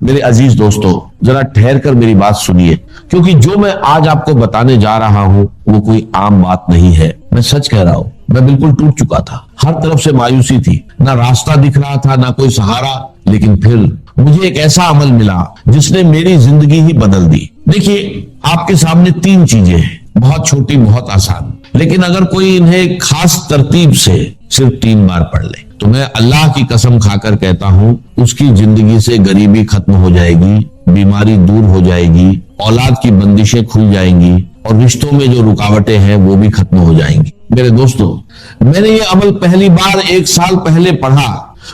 میرے عزیز دوستو ذرا ٹھہر کر میری بات سنیے، کیونکہ جو میں آج آپ کو بتانے جا رہا ہوں وہ کوئی عام بات نہیں ہے۔ میں سچ کہہ رہا ہوں، میں بالکل ٹوٹ چکا تھا، ہر طرف سے مایوسی تھی، نہ راستہ دکھ رہا تھا نہ کوئی سہارا، لیکن پھر مجھے ایک ایسا عمل ملا جس نے میری زندگی ہی بدل دی۔ دیکھیے، آپ کے سامنے 3 چیزیں ہیں، بہت چھوٹی بہت آسان، لیکن اگر کوئی انہیں خاص ترتیب سے صرف 3 بار پڑھ لے تو میں اللہ کی قسم کھا کر کہتا ہوں اس کی زندگی سے غریبی ختم ہو جائے گی، بیماری دور ہو جائے گی، اولاد کی بندشیں کھل جائیں گی اور رشتوں میں جو رکاوٹیں ہیں وہ بھی ختم ہو جائیں گی۔ میرے دوستو، میں نے یہ عمل پہلی بار 1 سال پہلے پڑھا،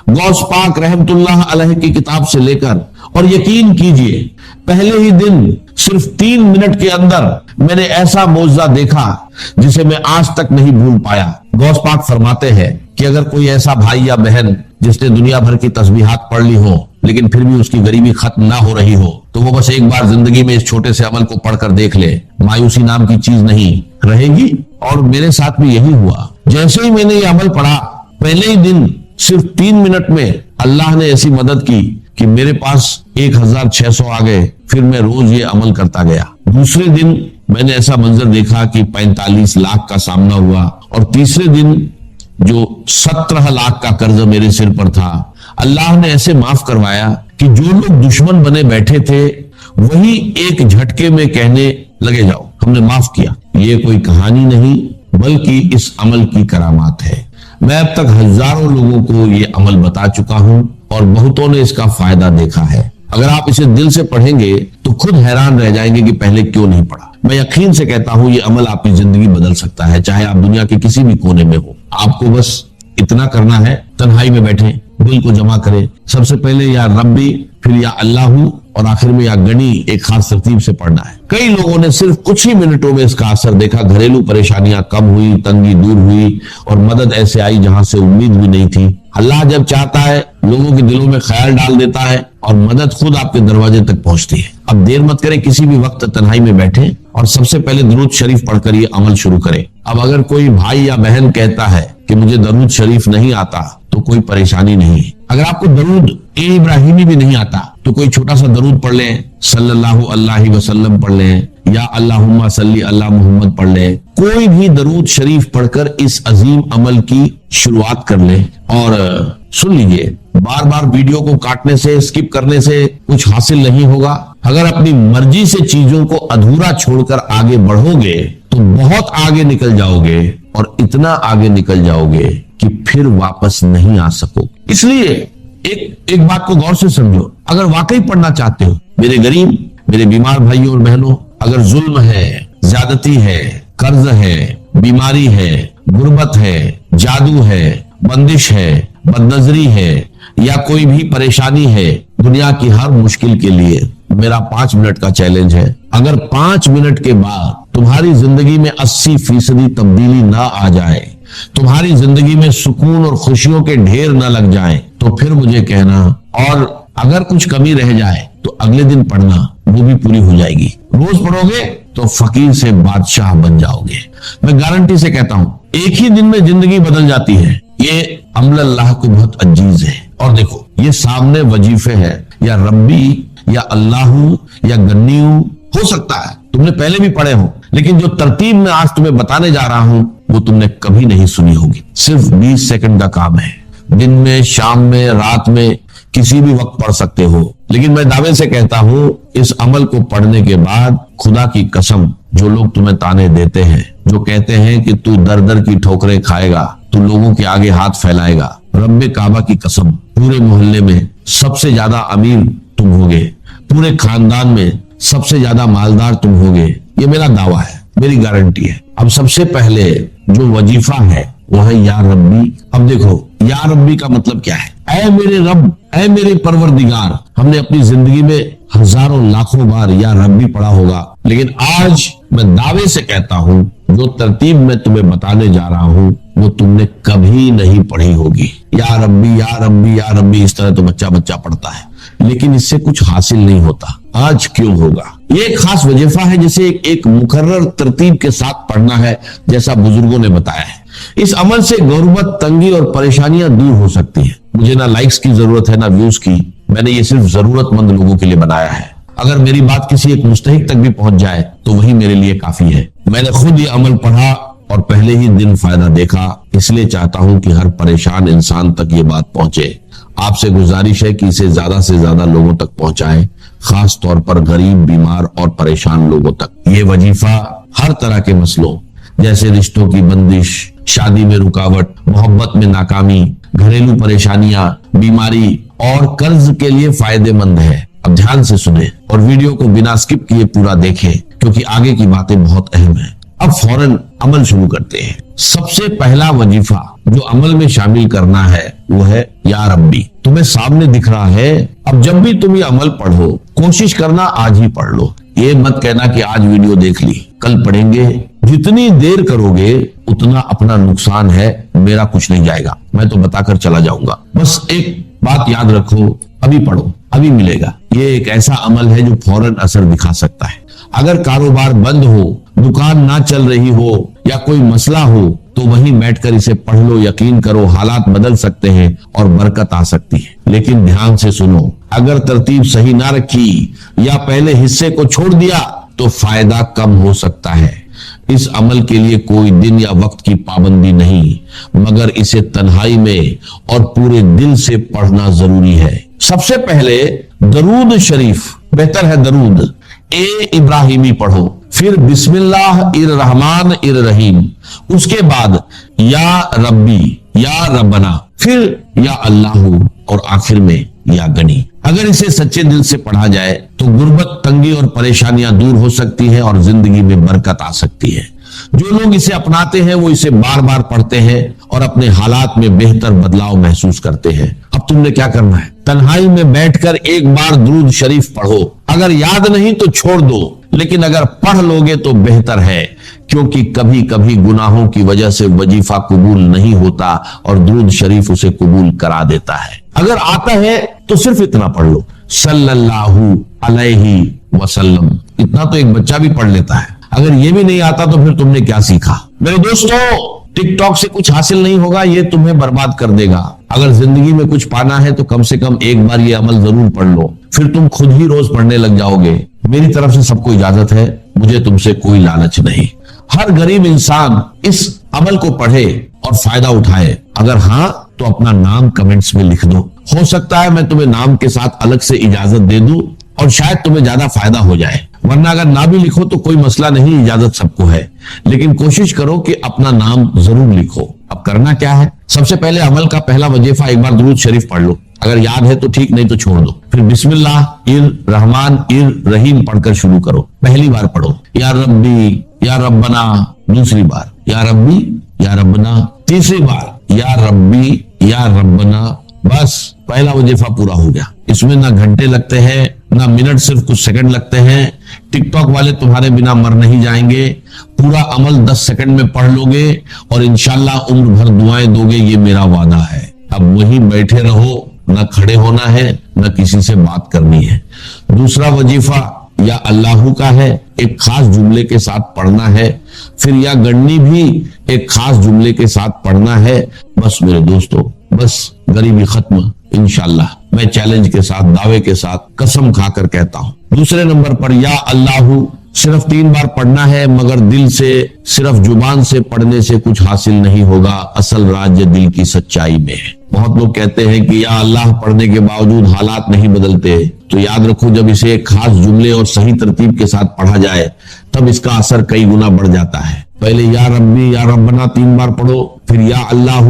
غوث پاک رحمت اللہ علیہ کی کتاب سے لے کر، اور یقین کیجئے پہلے ہی دن صرف 3 منٹ کے اندر میں نے ایسا معجزہ دیکھا جسے میں آج تک نہیں بھول پایا۔ غوث پاک فرماتے ہیں کہ اگر کوئی ایسا بھائی یا بہن جس نے دنیا بھر کی تسبیحات پڑھ لی ہو لیکن پھر بھی اس کی غریبی ختم نہ ہو رہی ہو تو وہ بس ایک بار زندگی میں اس چھوٹے سے عمل کو پڑھ کر دیکھ لے، مایوسی نام کی چیز نہیں رہے گی۔ اور میرے ساتھ بھی یہی ہوا، جیسے ہی میں نے یہ عمل پڑھا پہلے ہی دن صرف 3 منٹ میں اللہ نے ایسی مدد کی کہ میرے پاس 1600 آ گئے۔ پھر میں روز یہ عمل کرتا گیا۔ دوسرے دن میں نے ایسا منظر دیکھا کہ 45 لاکھ کا سامنا ہوا، اور تیسرے دن جو 17 لاکھ کا قرض میرے سر پر تھا اللہ نے ایسے معاف کروایا کہ جو لوگ دشمن بنے بیٹھے تھے وہی ایک جھٹکے میں کہنے لگے جاؤ ہم نے معاف کیا۔ یہ کوئی کہانی نہیں بلکہ اس عمل کی کرامات ہے۔ میں اب تک ہزاروں لوگوں کو یہ عمل بتا چکا ہوں اور بہتوں نے اس کا فائدہ دیکھا ہے۔ اگر آپ اسے دل سے پڑھیں گے تو خود حیران رہ جائیں گے کہ پہلے کیوں نہیں پڑھا۔ میں یقین سے کہتا ہوں یہ عمل آپ کی زندگی بدل سکتا ہے، چاہے آپ دنیا کے کسی بھی کونے میں ہو۔ آپ کو بس اتنا کرنا ہے، تنہائی میں بیٹھیں، دل کو جمع کریں، سب سے پہلے یا ربی، پھر یا اللہ، اور آخر میں یا گنی ایک خاص ترتیب سے پڑھنا ہے۔ کئی لوگوں نے صرف کچھ ہی منٹوں میں اس کا اثر دیکھا، گھریلو پریشانیاں کم ہوئی، تنگی دور ہوئی، اور مدد ایسے آئی جہاں سے امید بھی نہیں تھی۔ اللہ جب چاہتا ہے لوگوں کے دلوں میں خیال ڈال دیتا ہے اور مدد خود آپ کے دروازے تک پہنچتی ہے۔ اب دیر مت کریں، کسی بھی وقت تنہائی میں بیٹھیں اور سب سے پہلے درود شریف پڑھ کر یہ عمل شروع کریں۔ اب اگر کوئی بھائی یا بہن کہتا ہے کہ مجھے درود شریف نہیں آتا تو کوئی پریشانی نہیں۔ اگر آپ کو درود ابراہیمی بھی نہیں آتا تو کوئی چھوٹا سا درود پڑھ لیں، صلی اللہ علیہ وسلم پڑھ لیں، یا اللہم صلی اللہ محمد پڑھ لیں۔ کوئی بھی درود شریف پڑھ کر اس عظیم عمل کی شروعات کر لیں۔ اور سن لیجئے، بار بار ویڈیو کو کاٹنے سے، سکپ کرنے سے کچھ حاصل نہیں ہوگا۔ اگر اپنی مرضی سے چیزوں کو ادھورا چھوڑ کر آگے بڑھو گے تو بہت آگے نکل جاؤ گے، اور اتنا آگے نکل جاؤ گے کہ پھر واپس نہیں آ سکو۔ اس لیے ایک بات کو غور سے سمجھو، اگر واقعی پڑھنا چاہتے ہو میرے غریب، میرے بیمار بھائیوں اور بہنوں، اگر ظلم ہے، زیادتی ہے، قرض ہے، بیماری ہے، غربت ہے، جادو ہے، بندش ہے، بدنظری ہے، یا کوئی بھی پریشانی ہے، دنیا کی ہر مشکل کے لیے میرا 5 منٹ کا چیلنج ہے۔ اگر 5 منٹ کے بعد تمہاری زندگی میں 80% تبدیلی نہ آ جائے، تمہاری زندگی میں سکون اور خوشیوں کے ڈھیر نہ لگ جائیں، تو پھر مجھے کہنا، اور اگر کچھ کمی رہ جائے تو اگلے دن پڑھنا، وہ بھی پوری ہو جائے گی۔ روز پڑھو گے تو فقیر سے بادشاہ بن جاؤ گے۔ میں گارنٹی سے کہتا ہوں ایک ہی دن میں زندگی بدل جاتی ہے۔ یہ عمل اللہ کو بہت عزیز ہے۔ اور دیکھو، یہ سامنے وظیفے ہے، یا ربی یا اللہ یا گنیو، ہو سکتا ہے تم نے پہلے بھی پڑھے ہوں، لیکن جو ترتیب میں آج تمہیں بتانے جا رہا ہوں وہ تم نے کبھی نہیں سنی ہوگی۔ صرف 20 سیکنڈ کا کام ہے، دن میں، شام میں، رات میں، کسی بھی وقت پڑھ سکتے ہو۔ لیکن میں دعوے سے کہتا ہوں اس عمل کو پڑھنے کے بعد خدا کی قسم، جو لوگ تمہیں تانے دیتے ہیں، جو کہتے ہیں کہ تو در در کی ٹھوکریں کھائے گا، تو لوگوں کے آگے ہاتھ پھیلائے گا، رب کعبہ کی قسم، پورے محلے میں سب سے زیادہ امیر تم ہوگے، پورے خاندان میں سب سے زیادہ مالدار تم ہوگے۔ یہ میرا دعویٰ ہے، میری گارنٹی ہے۔ اب سب سے پہلے جو وظیفہ ہے وہ ہے یا ربی۔ اب دیکھو، یا ربی کا مطلب کیا ہے؟ اے میرے رب، اے میرے پروردگار۔ ہم نے اپنی زندگی میں ہزاروں لاکھوں بار یا ربی پڑھا ہوگا، لیکن آج میں دعوے سے کہتا ہوں جو ترتیب میں تمہیں بتانے جا رہا ہوں وہ تم نے کبھی نہیں پڑھی ہوگی۔ یا ربی یا ربی یا ربی، اس طرح تو بچہ پڑھتا ہے، لیکن اس سے کچھ حاصل نہیں ہوتا۔ آج کیوں ہوگا؟ یہ ایک خاص وظیفہ ہے جسے ایک مقرر ترتیب کے ساتھ پڑھنا ہے، جیسا بزرگوں نے بتایا ہے۔ اس عمل سے غربت، تنگی اور پریشانیاں دور ہو سکتی ہیں۔ مجھے نہ لائکس کی ضرورت ہے، نہ ویوز کی، میں نے یہ صرف ضرورت مند لوگوں کے لیے بنایا ہے. اگر میری بات کسی ایک مستحق تک بھی پہنچ جائے تو وہی میرے لیے کافی ہے. میں نے خود یہ عمل پڑھا اور پہلے ہی دن فائدہ دیکھا، اس لیے چاہتا ہوں کہ ہر پریشان انسان تک یہ بات پہنچے. آپ سے گزارش ہے کہ اسے زیادہ سے زیادہ لوگوں تک پہنچائیں، خاص طور پر غریب، بیمار اور پریشان لوگوں تک. یہ وظیفہ ہر طرح کے مسئلوں جیسے رشتوں کی بندش، شادی میں رکاوٹ، محبت میں ناکامی، گھریلو پریشانیاں، بیماری اور قرض کے لیے فائدے مند ہے. اب دھیان سے سنیں اور ویڈیو کو بنا سکپ کیے پورا دیکھیں کیونکہ آگے کی باتیں بہت اہم ہیں. اب فوراً عمل شروع کرتے ہیں. سب سے پہلا وظیفہ جو عمل میں شامل کرنا ہے وہ ہے یا ربی. تمہیں سامنے دکھ رہا ہے. اب جب بھی تم یہ عمل پڑھو کوشش کرنا آج ہی پڑھ لو. یہ مت کہنا کہ آج ویڈیو دیکھ لی کل پڑھیں گے. جتنی دیر کرو گے اتنا اپنا نقصان ہے، میرا کچھ نہیں جائے گا. میں تو بتا کر چلا جاؤں گا. بس ایک بات یاد رکھو، ابھی پڑھو ابھی ملے گا. یہ ایک ایسا عمل ہے جو فوراً اثر دکھا سکتا ہے. اگر کاروبار بند ہو، دکان نہ چل رہی ہو یا کوئی مسئلہ ہو تو وہیں بیٹھ کر اسے پڑھ لو. یقین کرو حالات بدل سکتے ہیں اور برکت آ سکتی ہے. لیکن دھیان سے سنو، اگر ترتیب صحیح نہ رکھی یا پہلے حصے کو چھوڑ دیا تو فائدہ کم ہو سکتا ہے. اس عمل کے لیے کوئی دن یا وقت کی پابندی نہیں، مگر اسے تنہائی میں اور پورے دل سے پڑھنا ضروری ہے. سب سے پہلے درود شریف، بہتر ہے درود ابراہیمی پڑھو، پھر بسم اللہ الرحمن الرحیم، اس کے بعد یا ربی یا ربنا، پھر یا اللہ اور آخر میں یا گنی. اگر اسے سچے دل سے پڑھا جائے تو غربت، تنگی اور پریشانیاں دور ہو سکتی ہیں اور زندگی میں برکت آ سکتی ہے. جو لوگ اسے اپناتے ہیں وہ اسے بار بار پڑھتے ہیں اور اپنے حالات میں بہتر بدلاؤ محسوس کرتے ہیں. اب تم نے کیا کرنا ہے؟ تنہائی میں بیٹھ کر ایک بار درود شریف پڑھو. اگر یاد نہیں تو چھوڑ دو، لیکن اگر پڑھ لوگے تو بہتر ہے، کیونکہ کبھی کبھی گناہوں کی وجہ سے وظیفہ قبول نہیں ہوتا اور درود شریف اسے قبول کرا دیتا ہے. اگر آتا ہے تو صرف اتنا پڑھ لو، صلی اللہ علیہ وسلم. اتنا تو ایک بچہ بھی پڑھ لیتا ہے. اگر یہ بھی نہیں آتا تو پھر تم نے کیا سیکھا؟ میرے دوستو، ٹک ٹاک سے کچھ حاصل نہیں ہوگا، یہ تمہیں برباد کر دے گا. اگر زندگی میں کچھ پانا ہے تو کم سے کم ایک بار یہ عمل ضرور پڑھ لو، پھر تم خود ہی روز پڑھنے لگ جاؤ گے. میری طرف سے سب کو اجازت ہے، مجھے تم سے کوئی لالچ نہیں. ہر غریب انسان اس عمل کو پڑھے اور فائدہ اٹھائے. اگر ہاں تو اپنا نام کمنٹس میں لکھ دو. ہو سکتا ہے میں تمہیں نام کے ساتھ الگ سے اجازت دے دوں اور شاید تمہیں زیادہ فائدہ ہو جائے، ورنہ اگر نہ بھی لکھو تو کوئی مسئلہ نہیں، اجازت سب کو ہے. لیکن کوشش کرو کہ اپنا نام ضرور لکھو. اب کرنا کیا ہے؟ سب سے پہلے عمل کا پہلا وظیفہ ایک بار درود شریف پڑھ لو. اگر یاد ہے تو ٹھیک، نہیں تو چھوڑ دو. پھر بسم اللہ الرحمن الرحیم پڑھ کر شروع کرو. پہلی بار پڑھو یا ربی یا ربنا، دوسری بار یا ربی یا ربنا، تیسری بار یا ربی یا ربنا. بس پہلا وظیفہ پورا ہو گیا. اس میں نہ گھنٹے لگتے ہیں نہ منٹ، صرف کچھ سیکنڈ لگتے ہیں. ٹک ٹاک والے تمہارے بنا مر نہیں جائیں گے. پورا عمل 10 سیکنڈ میں پڑھ لو گے اور انشاءاللہ عمر بھر دعائیں دو گے، یہ میرا وعدہ ہے. اب وہیں بیٹھے رہو، نہ کھڑے ہونا ہے نہ کسی سے بات کرنی ہے. دوسرا وظیفہ یا اللہ کا ہے، ایک خاص جملے کے ساتھ پڑھنا ہے. پھر یا گڑنی بھی ایک خاص جملے کے ساتھ پڑھنا ہے. بس میرے دوستو، بس غریبی ختم انشاءاللہ. میں چیلنج کے ساتھ، دعوے کے ساتھ، قسم کھا کر کہتا ہوں. دوسرے نمبر پر یا اللہ صرف 3 بار پڑھنا ہے، مگر دل سے، صرف زبان سے پڑھنے سے کچھ حاصل نہیں ہوگا. اصل راز دل کی سچائی میں ہے. بہت لوگ کہتے ہیں کہ یا اللہ پڑھنے کے باوجود حالات نہیں بدلتے. تو یاد رکھو، جب اسے ایک خاص جملے اور صحیح ترتیب کے ساتھ پڑھا جائے تب اس کا اثر کئی گنا بڑھ جاتا ہے. پہلے یا ربی یا ربنا 3 بار پڑھو، پھر یا اللہ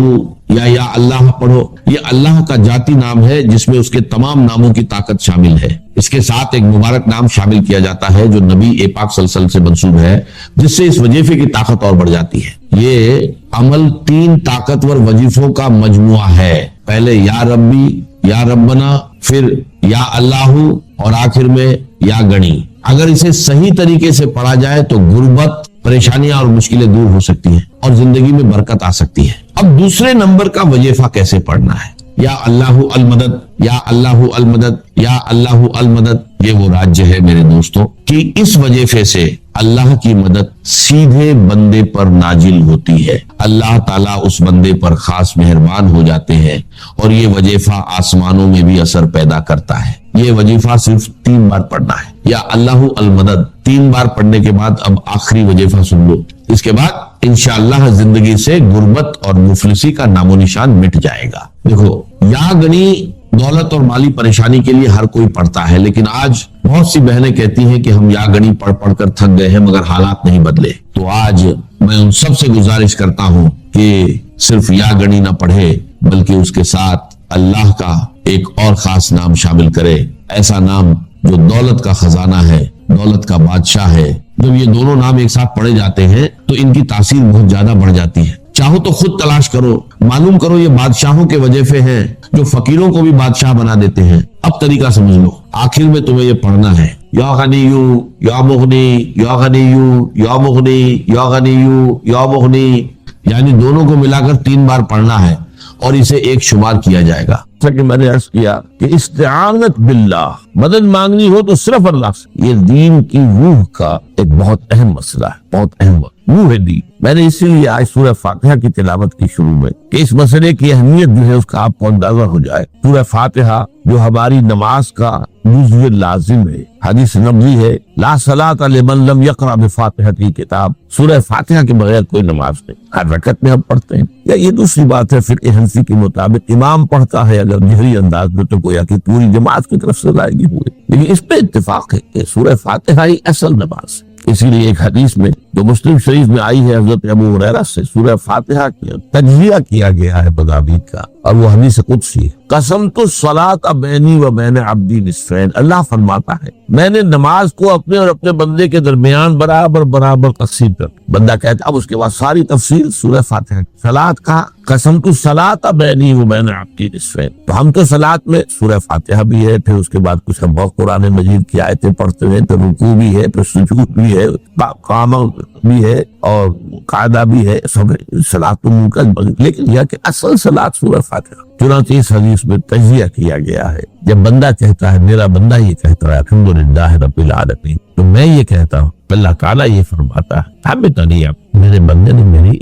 یا اللہ پڑھو. یہ اللہ کا ذاتی نام ہے جس میں اس کے تمام ناموں کی طاقت شامل ہے. اس کے ساتھ ایک مبارک نام شامل کیا جاتا ہے جو نبی پاک صلی اللہ علیہ وسلم سے منسوب ہے، جس سے اس وظیفے کی طاقت اور بڑھ جاتی ہے. یہ عمل 3 طاقتور وظیفوں کا مجموعہ ہے. پہلے یا ربی یا ربنا، پھر یا اللہ اور آخر میں یا گنی. اگر اسے صحیح طریقے سے پڑھا جائے تو غربت، پریشانیاں اور مشکلیں دور ہو سکتی ہیں اور زندگی میں برکت آ سکتی ہے. اب دوسرے نمبر کا وظیفہ کیسے پڑھنا ہے؟ یا اللہ المدد یا اللہ المدد یا اللہ المدد. یہ وہ راج ہے میرے دوستوں کہ اس وظیفے سے اللہ کی مدد سیدھے بندے پر نازل ہوتی ہے، اللہ تعالیٰ اس بندے پر خاص مہربان ہو جاتے ہیں، اور یہ وظیفہ آسمانوں میں بھی اثر پیدا کرتا ہے۔ یہ وظیفہ صرف 3 بار پڑھنا ہے، یا اللہ المدد 3 بار پڑھنے کے بعد اب آخری وظیفہ سن لو، اس کے بعد انشاءاللہ زندگی سے غربت اور مفلسی کا نام و نشان مٹ جائے گا۔ دیکھو، یا گنی دولت اور مالی پریشانی کے لیے ہر کوئی پڑھتا ہے، لیکن آج بہت سی بہنیں کہتی ہیں کہ ہم یا گنی پڑھ پڑھ کر تھک گئے ہیں مگر حالات نہیں بدلے۔ تو آج میں ان سب سے گزارش کرتا ہوں کہ صرف یا گنی نہ پڑھے بلکہ اس کے ساتھ اللہ کا ایک اور خاص نام شامل کرے، ایسا نام جو دولت کا خزانہ ہے، دولت کا بادشاہ ہے۔ جب یہ دونوں نام ایک ساتھ پڑھے جاتے ہیں تو ان کی تاثیر بہت زیادہ بڑھ جاتی ہے۔ چاہو تو خود تلاش کرو، معلوم کرو یہ بادشاہوں کے وظیفے ہیں جو فقیروں کو بھی بادشاہ بنا دیتے ہیں۔ اب طریقہ سمجھ لو، آخر میں تمہیں یہ پڑھنا ہے، یا غنیو یا مغنی، یا غنیو یا مغنی، یا غنیو یا مغنی، یعنی دونوں کو ملا کر 3 بار پڑھنا ہے اور اسے ایک شمار کیا جائے گا۔ جیسا کہ میں نے عرض کیا کہ استعانت باللہ، مدد مانگنی ہو تو صرف اللہ سے، یہ دین کی روح کا ایک بہت اہم مسئلہ ہے، بہت اہم روح ہے دین۔ میں نے اسی لیے آج سورہ فاتحہ کی تلاوت کی شروع میں کہ اس مسئلے کی اہمیت جو ہے اس کا آپ کو اندازہ ہو جائے۔ سورہ فاتحہ جو ہماری نماز کا جزو لازم ہے، حدیث نبوی ہے، لا صلاۃ لمن لم یقرأ بفاتحۃ الکتاب، سورہ فاتحہ کے بغیر کوئی نماز نہیں۔ ہر رکعت میں ہم پڑھتے ہیں، یا یہ دوسری بات ہے فقہ حنفی کے مطابق امام پڑھتا ہے اگر جہری انداز میں تو گویا کہ پوری جماعت کی طرف سے ادائیگی ہوئے، لیکن اس پہ اتفاق ہے کہ سورہ فاتحہ ہی اصل نماز ہے۔ اسی لیے ایک حدیث میں جو مسلم شریف میں آئی ہے حضرت ابو ہریرہ سے، سورہ فاتحہ کی تجزیہ کیا گیا ہے مضامین کا، اور وہ حدیث قدسی ہے۔ قسمت الصلاۃ بینی و بین عبدی نصفین، اللہ فرماتا ہے میں نے نماز کو اپنے اور اپنے بندے کے درمیان برابر برابر تقسیم کر، بندہ کہتا اب اس کے بعد ساری تفصیل سورہ فاتحہ کی۔ صلاۃ کا قسمت الصلاۃ بینی و بین عبدی نصفین، تو ہم تو صلاۃ میں سورہ فاتحہ بھی ہے، پھر اس کے بعد کچھ ہم بہت قرآن مجید کی آیتیں پڑھتے ہیں، پھر رکوع بھی ہے، پھر سجود بھی ہے، قیام بھی ہے اور قاعدہ بھی ہے، سب صلاۃ منقطع، لیکن یہ کہ اصل صلاۃ سورہ فاتحہ۔ چنانچہ اس حدیث میں تجزیہ کیا گیا ہے، جب بندہ کہتا ہے، میرا بندہ یہ کہتا ہے الحمدللہ رب العالمین، تو میں یہ کہتا ہوں، اللہ تعالیٰ یہ فرماتا ہے حمدنی عبدی، میرے بندے نے میری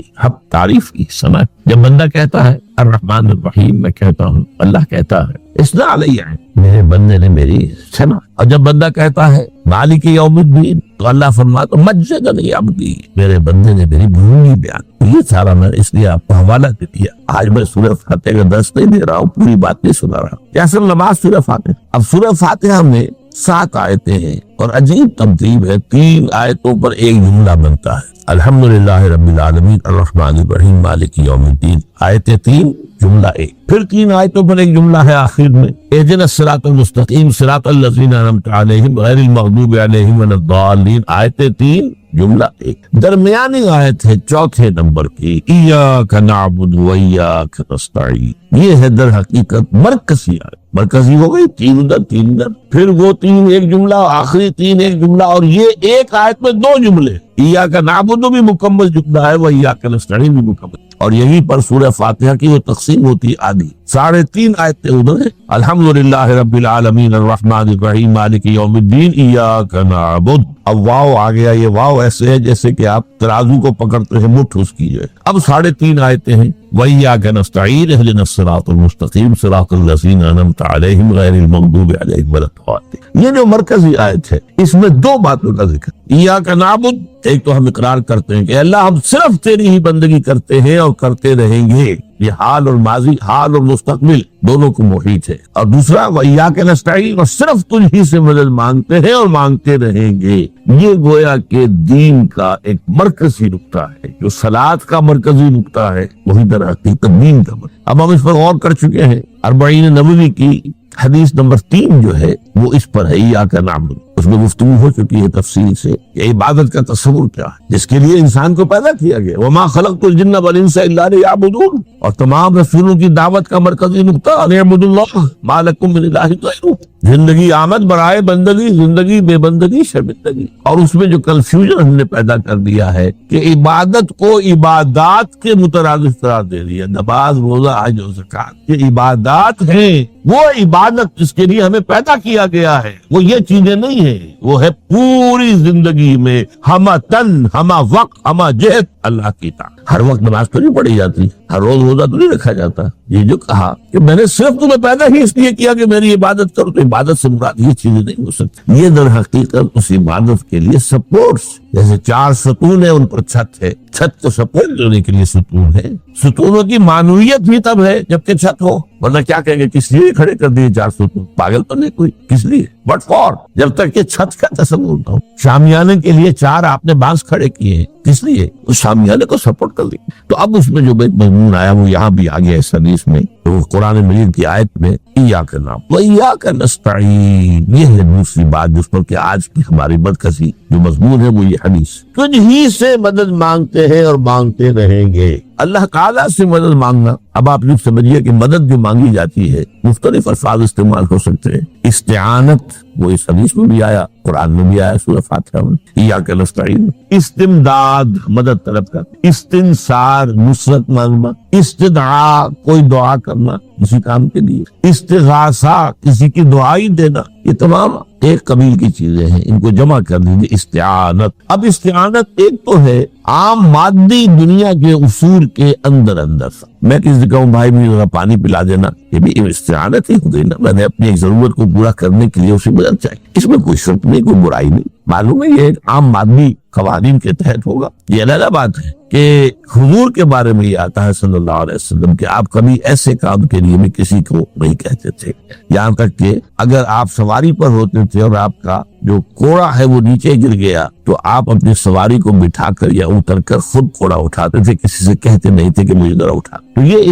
تعریف کی، سنا۔ جب بندہ کہتا ہے الرحمن الرحیم، میں کہتا ہوں، اللہ کہتا ہے اثنا علیہ، میرے بندے نے میری سنا۔ اور جب بندہ کہتا ہے مالک یوم الدین، تو اللہ فرماتا مجدنی عبدی، میرے بندے نے میری بھولی بیان۔ یہ سارا میں اس لیے آپ کو حوالہ دے دیا، آج میں سورہ فاتحہ کا درس نہیں دے رہا ہوں، پوری بات نہیں سنا رہا ہوں۔ اصل نماز سورہ فاتحہ۔ اب سورہ فاتحہ میں 7 آیتیں ہیں اور عجیب ترتیب ہے، 3 آیتوں پر ایک جملہ بنتا ہے، الحمدللہ رب العالمین الرحمن الرحیم مالک یوم الدین، آیتیں 3 جملہ 1، پھر 3 آیتوں پر ایک جملہ ہے آخر میں، اہدنا الصراط المستقیم صراط الذین انعمت علیہم غیر المغضوب علیہم ولا الضالین، آیتیں 3 جملہ 1۔ درمیانی آیت ہے 4 نمبر کی، ایاک نعبد و ایاک نستعین، یہ ہے در حقیقت مرکزی آیت۔ مرکزی ہو گئی 3 ادھر 3 ادھر، پھر وہ 3 ایک جملہ، آخری 3 ایک جملہ، اور یہ ایک آیت میں 2 جملے، ایاک نعبد بھی مکمل جملہ ہے، و ایاک نستعین بھی مکمل، اور یہیں پر سورہ فاتحہ کی وہ تقسیم ہوتی ہے آدھی، 3.5 آیتیں ادھر ہیں، الحمدللہ رب العالمین الرحمن الرحیم مالک یوم الدین ایاک نعبد۔ اب واو آ گیا، یہ واو ایسے ہے جیسے کہ آپ ترازو کو پکڑتے ہیں، مٹھ اس کی جو ہے۔ اب 3.5 آیتیں ہیں، وَإِيَّاكَ نَسْتَعِينُ اهْدِنَا الصِّرَاطَ الْمُسْتَقِيمَ صِرَاطَ الَّذِينَ أَنْعَمْتَ عَلَيْهِمْ غَيْرِ الْمَغْضُوبِ عَلَيْهِمْ وَلَا الضَّالِّينَ۔ یہ جو مرکزی آیت ہے اس میں 2 باتوں کا ذکر، ایاک نعبد، ایک تو ہم اقرار کرتے ہیں کہ اللہ ہم صرف تیری ہی بندگی کرتے ہیں اور کرتے رہیں گے، یہ حال اور ماضی، حال اور مستقبل دونوں کو محیط ہے، اور دوسرا وَإِيَّاكَ نَسْتَعِينُ، اور صرف تجھ ہی سے مدد مانگتے ہیں اور مانگتے رہیں گے۔ یہ گویا کہ دین کا ایک مرکزی نقطہ ہے، جو صلاۃ کا مرکزی نقطہ ہے وہی در حقیقت دین کا مرکز۔ اب ہم اس پر غور کر چکے ہیں، 40 نبوی کی حدیث نمبر 3 جو ہے وہ اس پر ہے، ایاک نعبد، اس میں گفتگو ہو چکی ہے تفصیل سے کہ عبادت کا تصور کیا ہے، جس کے لیے انسان کو پیدا کیا گیا، وما خلقت الجن والانس الا لیعبدون، اور تمام رسولوں کی دعوت کا مرکزی نقطہ ان اعبدوا اللہ ما لکم من الہ غیرہ، زندگی آمد برائے بندگی، زندگی بے بندگی شرمندگی، اور اس میں جو کنفیوژن ہم نے پیدا کر دیا ہے کہ عبادت کو عبادات کے مترادف قرار دے دیا، نماز روزہ حج و زکات یہ عبادات ہیں، وہ عبادت جس کے لیے ہمیں پیدا کیا گیا ہے وہ یہ چیزیں نہیں ہیں۔ وہ ہے پوری زندگی میں ہمہ تن ہمہ وقت ہمہ جہد اللہ کی طاعت. ہر وقت نماز تو نہیں پڑھی جاتی, ہر روز روزہ تو نہیں رکھا جاتا. یہ جو کہا کہ میں نے صرف تمہیں پیدا ہی اس لیے کیا کہ میری عبادت کرو, تو عبادت سے مراد یہ چیزیں نہیں ہو سکتی. یہ در حقیقت اس عبادت کے لیے سپورٹس, جیسے 4 ستون ہیں ان پر چھت ہے, چھت کو سپورٹ دینے کے لیے ستون ہے. ستونوں کی معنویت بھی تب ہے جبکہ چھت ہو, ورنہ کیا کہیں گے کس لیے کھڑے کر دیے 4 ستون, پاگل تو نہیں کوئی, کس لیے, بٹ فور, جب تک کہ چھت کا تصور نہ ہو. شامیانے کے لیے 4 آپ نے بانس کھڑے کیے ہیں, کس لیے, اس شامیانے کو سپورٹ کر دی. تو اب اس میں جو مضمون آیا وہ یہاں بھی آ گیا اس حدیث میں, تو قرآن مجید کی آیت میں ایاک نعبد و ایاک نستعین, یہ ہے دوسری بات جس پر کہ آج کی ہماری مرکزی جو مضمون ہے وہ یہ حدیث. تجھ ہی سے مدد مانگتے ہیں اور مانگتے رہیں گے. اللہ تعالیٰ سے مدد مانگنا, اب آپ یہ سمجھیے کہ مدد جو مانگی جاتی ہے مختلف الفاظ استعمال ہو سکتے ہیں. استعانت وہ اس حدیث میں بھی آیا, قرآن میں بھی آیا سورہ فاتحہ میں, ایاک نستعین. استمداد مدد طلب کرنا, استنصار نصرت مانگنا, استدعاء کوئی دعا کرنا کسی کام کے لیے, استغاثہ کسی کی دعائی دینا, یہ تمام ایک قبیل کی چیزیں ہیں. ان کو جمع کر دیجیے استعانت. اب استعانت ایک تو ہے عام مادی دنیا کے اصول کے اندر سا, میں کسی سے کہوں بھائی مجھے ذرا پانی پلا دینا, یہ بھی استعانت ہی ہو گئی نا, میں نے اپنی ایک ضرورت کو پورا کرنے کے لیے اسے مدد چاہیے. اس میں کوئی شرط نہیں, کوئی برائی نہیں, معلوم ہے یہ ایک عام مادی قوانین کے تحت ہوگا. یہ علیحدہ بات ہے کہ حضور کے بارے میں یہ آتا ہے صلی اللہ علیہ وسلم کہ آپ کبھی ایسے کام کے لیے بھی کسی کو نہیں کہتے تھے, یہاں تک کہ اگر آپ سواری پر ہوتے تھے اور آپ کا جو کوڑا ہے وہ نیچے گر گیا تو آپ اپنی سواری کو بٹھا کر یا اتر کر خود کوڑا اٹھاتے تھے, کسی سے کہتے نہیں تھے کہ مجھے ذرا اٹھا. تو یہ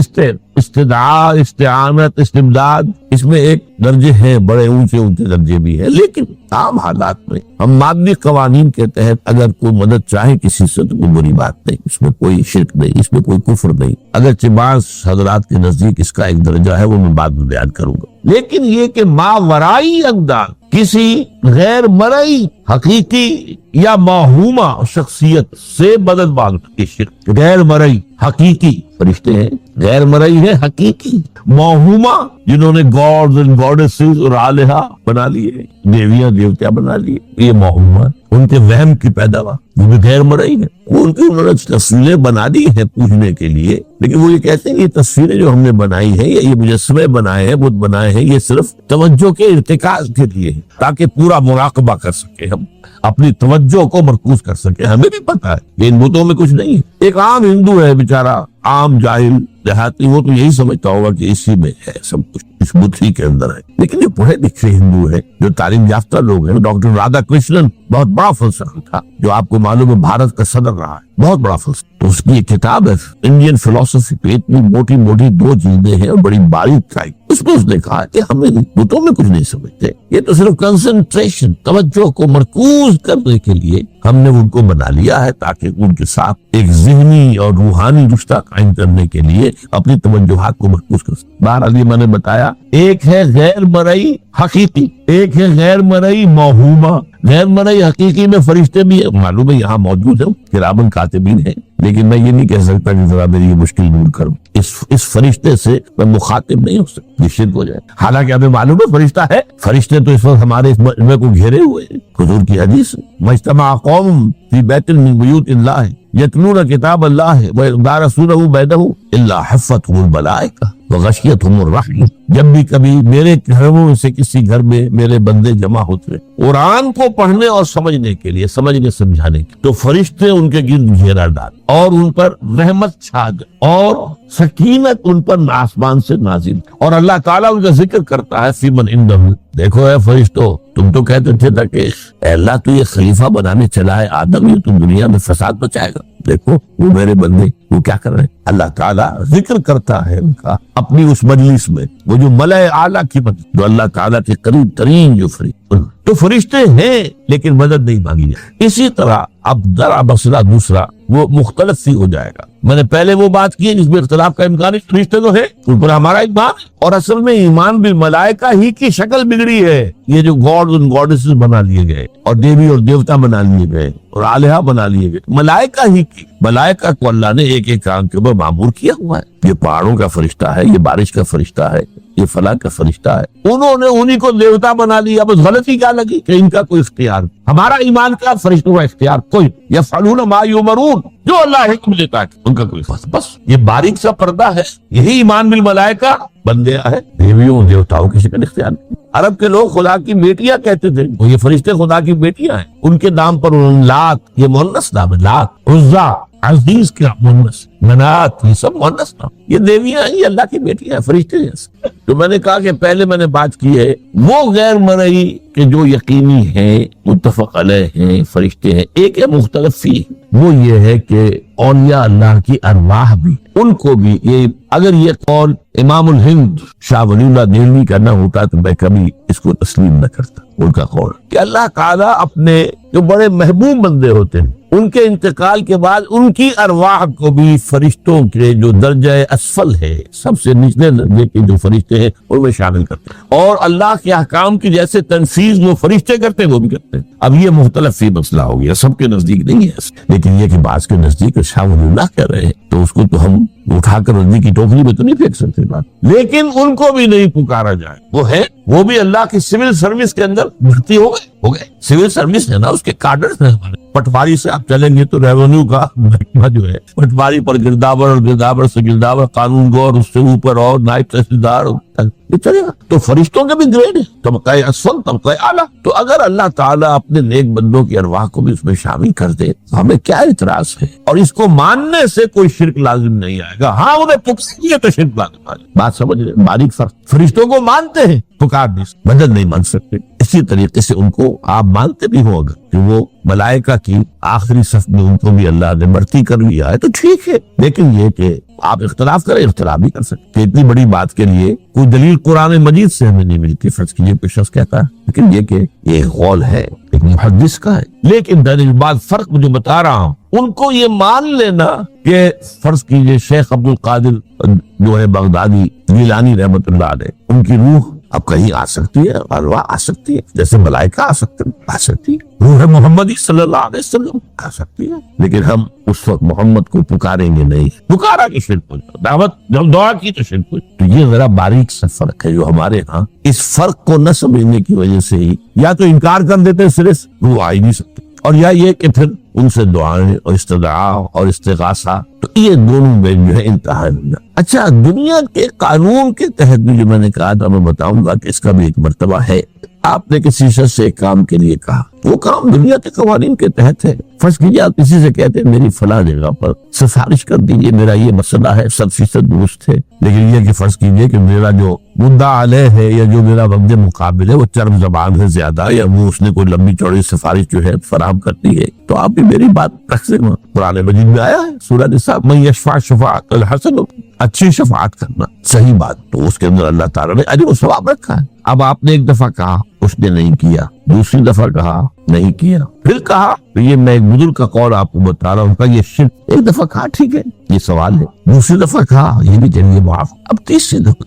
استدعاء, استعانت, استمداد, اس میں ایک درجے ہیں, بڑے اونچے درجے بھی ہیں, لیکن عام حالات میں ہم مادی قوانین کے تحت اگر کوئی مدد چاہے کسی سے تو کوئی بری بات نہیں, اس میں کوئی شرک نہیں, اس میں کوئی کفر نہیں. اگرچہ بعض حضرات کے نزدیک اس کا ایک درجہ ہے وہ میں بعد میں بیان کروں گا, لیکن یہ کہ ماورائی اقدار کسی غیر مرئی حقیقی یا موہومہ شخصیت سے مدد مانگنا, یہ شرک. غیر مرئی حقیقی فرشتے ہیں, غیر مرئی ہے حقیقی. موہومہ جنہوں نے گاڈز اینڈ گاڈیسز اور آلہہ بنا لیے, دیویاں دیوتیاں بنا لیے, یہ موہومہ, ان کے وہم کی پیداوار, وہ بھی غیر مرئی ہے. ان کی انہوں نے تصویریں بنا دی ہیں پوجنے کے لیے, لیکن وہ یہ کہتے ہیں یہ تصویریں جو ہم نے بنائی ہیں یا یہ مجسمے بنائے ہیں, بت بنائے ہیں, یہ صرف توجہ کے ارتکاز کے لیے ہے تاکہ پورا مراقبہ کر سکے, ہم اپنی توجہ کو مرکوز کر سکے. ہمیں بھی پتا ہے کہ ان بتوں میں کچھ نہیں ہے. ایک عام ہندو ہے بیچارہ, عام جاہل دیہاتی, وہ تو یہی سمجھتا ہوگا کہ اسی میں ہے سب کچھ, اس بت ہی کے اندر ہے. لیکن جو پڑھے لکھے ہندو ہیں, جو تعلیم یافتہ لوگ ہیں, ڈاکٹر رادھا کرشنن بہت بڑا فلسفہ تھا, جو آپ کو معلوم ہے بھارت کا صدر رہا ہے, بہت بڑا فلسفہ. تو اس کی ایک کتاب ہے انڈین فلسفی پہ, اتنی موٹی موٹی 2 جلدیں ہیں اور بڑی باریک ٹائپ. اس میں اس نے کہا کہ ہمیں بتوں میں کچھ نہیں سمجھتے, یہ تو صرف کنسنٹریشن, توجہ کو مرکوز کرنے کے لیے ہم نے ان کو بنا لیا ہے تاکہ ان کے ساتھ ایک ذہنی اور روحانی رشتہ قائم کرنے کے لیے اپنی توجہات کو مرکوز کر سکتے. بہرحال میں نے بتایا ایک ہے غیر مرئی حقیقی, ایک ہے غیر مرئی موہومہ. غیر مرئی حقیقی میں فرشتے بھی معلوم ہے یہاں موجود ہیں, کرامن کاتبین ہیں, لیکن میں یہ نہیں کہہ سکتا کہ ذرا میری یہ مشکل دور کروں. اس فرشتے سے میں مخاطب نہیں ہو سکتا, یہ شرک ہو جائے. حالانکہ ہمیں معلوم ہے فرشتہ ہے, فرشتے تو اس وقت ہمارے اس مجمع کو گھیرے ہوئے ہیں. حضور کی حدیث مجتمع قوم فی بیت من بیوت اللہ یتلون کتاب اللہ ویذکرون رسولہ بینہم الا حفتہم الملائکہ وغشیتہم الرحمہ. جب بھی کبھی میرے گھروں سے کسی گھر میں میرے بندے جمع ہوتے ہیں قرآن کو پڑھنے اور سمجھنے کے لیے, سمجھنے سمجھانے کے, تو فرشتے ان کے گرد گھیرا ڈال اور ان پر رحمت چھا جائے اور سکینت ان پر آسمان سے نازل, اور اللہ تعالیٰ ان کا ذکر کرتا ہے فی من عندہ. دیکھو اے فرشتو, تم تو کہتے تھے کہ اے اللہ تو یہ خلیفہ بنانے چلا ہے آدم, یہ تو دنیا میں فساد مچائے گا. دیکھو وہ میرے بندے وہ کیا کر رہے ہیں, اللہ تعالیٰ ذکر کرتا ہے ان کا اپنی اس مجلس میں, وہ جو ملائے اعلیٰ کی مجلس, جو اللہ تعالیٰ کے قریب ترین جو فرشتے, تو فرشتے ہیں لیکن مدد نہیں مانگی جائے. اسی طرح اب ذرا مسئلہ دوسرا وہ مختلف سی ہو جائے گا. میں نے پہلے وہ بات کی جس میں اختلاف کا امکان ہے. فرشتے تو ہے ان پر ہمارا ایمان ہے, اور اصل میں ایمان بالملائکہ ہی کی شکل بگڑی ہے. یہ جو گاڈز اور گاڈیسز بنا لیے گئے اور دیوی اور دیوتا بنا لیے گئے اور آلہہ بنا لیے گئے, ملائکہ ہی کی. ملائکہ کو اللہ نے ایک ایک کام کے اوپر معمور کیا ہوا ہے. یہ پہاڑوں کا فرشتہ ہے, یہ بارش کا فرشتہ ہے, یہ فلاں کا فرشتہ ہے. انہوں نے انہی کو دیوتا بنا لیا. بس غلطی کیا لگی کہ ان کا کوئی اختیار. ہمارا ایمان کا فرشتوں کا اختیار کوئی. یفعلون ما یؤمرون, جو اللہ حکم دیتا ہے ان کا کوئی. بس یہ باریک سا پردہ ہے. یہی ایمان بالملائکہ بن گیا ہے. دیویوں دیوتاؤں کی شکل اختیار. عرب کے لوگ خدا کی بیٹیاں کہتے تھے, وہ یہ فرشتے خدا کی بیٹیاں ہیں. ان کے نام پر لات, یہ مؤنث نام ہے, لات, عزا, عزیز کا مؤنث, منات, یہ سب مؤنث نام. یہ دیویاں ہیں, یہ اللہ کی بیٹیاں ہیں, فرشتے ہیں. تو میں نے کہا کہ پہلے میں نے بات کی ہے وہ غیر مرئی کہ جو یقینی ہیں, متفق علیہ ہیں, فرشتے ہیں. ایک ہے مختلف فی, وہ یہ ہے کہ اولیاء اللہ کی ارواح بھی, ان کو بھی. یہ اگر یہ قول امام الہند شاہ ولی اللہ دہلوی کا نہ ہوتا تو میں کبھی اس کو تسلیم نہ کرتا. ان کا قول کہ اللہ تعالیٰ اپنے جو بڑے محبوب بندے ہوتے ہیں ان کے انتقال کے بعد ان کی ارواح کو بھی فرشتوں کے جو درجہ اسفل ہے, سب سے نچلے درجے کے جو فرشتے ہیں ان میں شامل کرتے ہیں. اور اللہ کے احکام کی جیسے تنفیذ وہ فرشتے کرتے ہیں وہ بھی کرتے ہیں. اب یہ مختلف فی مسئلہ ہو گیا, سب کے نزدیک نہیں ہے, لیکن یہ کہ بعض کے نزدیک شاہ ولی اللہ کہہ رہے ہیں تو اس کو تو ہم اٹھا کر رضی کی ٹوکری میں تو نہیں پھینک سکتے بات. لیکن ان کو بھی نہیں پکارا جائے. وہ ہے, وہ بھی اللہ کی سول سروس کے اندر بھرتی ہو گئے. سول سروس ہے نا, اس کے کارڈرز ہیں ہمارے. پٹواری سے آپ چلیں گے تو ریونیو کا محکمہ جو ہے, پٹواری پر گرداور اور گرداور سے گرداور, قانون گو اور اس سے اوپر اور نائب تحصیلدار, یہ چلے گا. تو فرشتوں کے بھی گریڈ ہے, طبقہ اسفل, طبقہ اعلیٰ. تو اگر اللہ تعالیٰ اپنے نیک بندوں کی ارواح کو بھی اس میں شامل کر دے تو ہمیں کیا اعتراض ہے؟ اور اس کو ماننے سے کوئی شرک لازم نہیں آئے گا. ہاں انہیں پکارے تو شرک لازم آئے گا. بات سمجھ رہے, باریک فرق. فرشتوں کو مانتے ہیں, پکار نہیں, بدل نہیں مان سکتے. اسی طریقے سے ان کو آپ مانتے بھی ہو اگر کہ وہ ملائکہ کی آخری صف میں ان کو بھی اللہ نے بھرتی کر لیا ہے تو ٹھیک ہے. لیکن یہ کہ آپ اختلاف کریں, اختلاف بھی کر سکتے. اتنی بڑی بات کے لیے کوئی دلیل قرآن مجید سے ہمیں نہیں ملتی. فرض کیجئے کوئی شخص کہتا ہے, لیکن یہ کہ یہ قول ہے ایک محدث کا ہے. لیکن درجہ بعد فرق جو بتا رہا ہوں, ان کو یہ مان لینا کہ فرض کیجئے شیخ عبد القادر جو ہے بغدادی گیلانی رحمت اللہ علیہ, ان کی روح اب کہیں آ سکتی ہے, ارواح آ سکتی ہے, جیسے ملائکہ آ سکتی ہے. روح محمدی صلی اللہ علیہ وسلم آ سکتی ہے. لیکن ہم اس وقت محمد کو پکاریں گے نہیں. پکارا کہ شرک ہو جائے, دعوت جب دعا کی تو شرک ہو جائے. تو یہ ذرا باریک سا فرق ہے جو ہمارے ہاں اس فرق کو نہ سمجھنے کی وجہ سے ہی یا تو انکار کر دیتے صرف روح آ ہی نہیں سکتی, اور یا یہ کہ پھر ان سے دعائیں اور استدعاء اور استغاثہ, تو یہ دونوں میں جو ہے انتہا نہیں. اچھا, دنیا کے قانون کے تحت بھی جو میں نے کہا تھا, میں بتاؤں گا کہ اس کا بھی ایک مرتبہ ہے. آپ نے کسی شخص سے ایک کام کے لیے کہا, وہ کام دنیا کے قوانین کے تحت ہے. فرض کیجیے آپ کسی سے کہتے ہیں میری فلاں جگہ پر سفارش کر دیجیے, میرا یہ مسئلہ ہے, 100% درست ہے, لیکن یہ کہ فرض کیجیے کہ میرا جو مدعا علیہ ہے یا جو میرا وقت مقابل ہے وہ چرم زبان ہے زیادہ, یا وہ اس نے کوئی لمبی چوڑی سفارش جو ہے فراہم کرتی ہے, تو آپ بھی میری بات رکھ سکتے. قرآن مجید میں آیا ہے سورہ نساء, من یشفع شفاعۃ الحسنۃ, اچھی شفاعت کرنا, صحیح بات. تو اس کے اندر اللہ تعالیٰ نے اجر و ثواب رکھا ہے. اب آپ نے ایک دفعہ کہا, اس نے نہیں کیا, دوسری دفعہ کہا نہیں کیا, پھر کہا, تو یہ میں ایک بزرگ کا قول آپ کو بتا رہا ہوں کہ یہ شرک. ایک دفعہ کہا ٹھیک ہے یہ سوال ہے, دوسری دفعہ کہا یہ بھی چلیے معاف, اب تیسری دفعہ